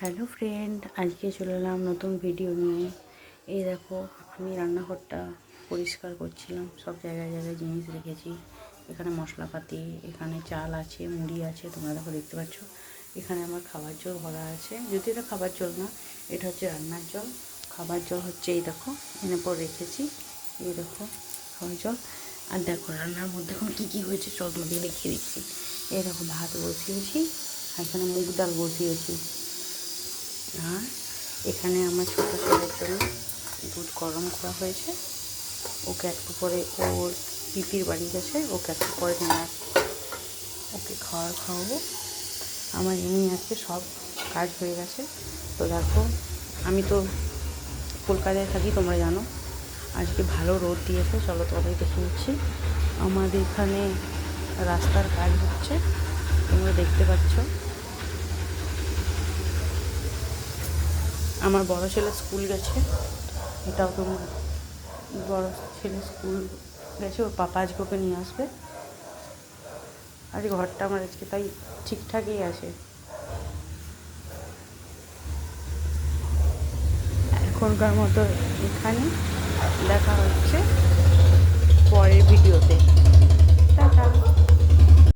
Hello friend, আজকে চলে এলাম নতুন ভিডিও নিয়ে। এই দেখো, আমি রান্নাঘরটা পরিষ্কার করছিলাম। সব জায়গায় জায়গায় জিনিস রেখেছি। এখানে মশলাপাতি, এখানে চাল আছে, মুড়ি আছে, তোমরা দেখো দেখতে পাচ্ছ। এখানে আমার খাবার জল ভরা আছে, যদি এটা খাবার জল না, এটা হচ্ছে রান্নার জল। খাবার জল হচ্ছে এই দেখো, এনে পর রেখেছি। এই দেখো খাবার জল। আর দেখো রান্নার মধ্যে এখন কী কী হয়েছে চল তোমাদের দেখিয়ে দিচ্ছি। এই দেখো ভাত বসিয়েছি, আর এখানে মুগ ডাল বসিয়েছি। আর এখানে আমার ছোটো ছেলের জন্য দুধ গরম করা হয়েছে। ওকে একটু পরে, ওর পিপির বাড়ি গেছে, ওকে একটু পরে ওকে খাওয়াবো। আমার এমনি আজকে সব কাজ হয়ে গেছে। তো দেখো, আমি তো কলকাতায় থাকি, তোমরা জানো। আজকে ভালো রোদ দিয়েছে, চলো তোমাদের দেখে নিচ্ছি। আমাদের এখানে রাস্তার কাজ হচ্ছে, তোমরা দেখতে পাচ্ছ। আমার বড় ছেলে স্কুল গেছে, এটাও তোমরা, বড় ছেলে স্কুল গেছে, ওর পাপা আজকে ওকে নিয়ে আসবে। আর ঘরটা আমার আজকে তাই ঠিকঠাকই আছে। এখনকার মতো এখানে দেখা হচ্ছে পরের ভিডিওতে। টাটা।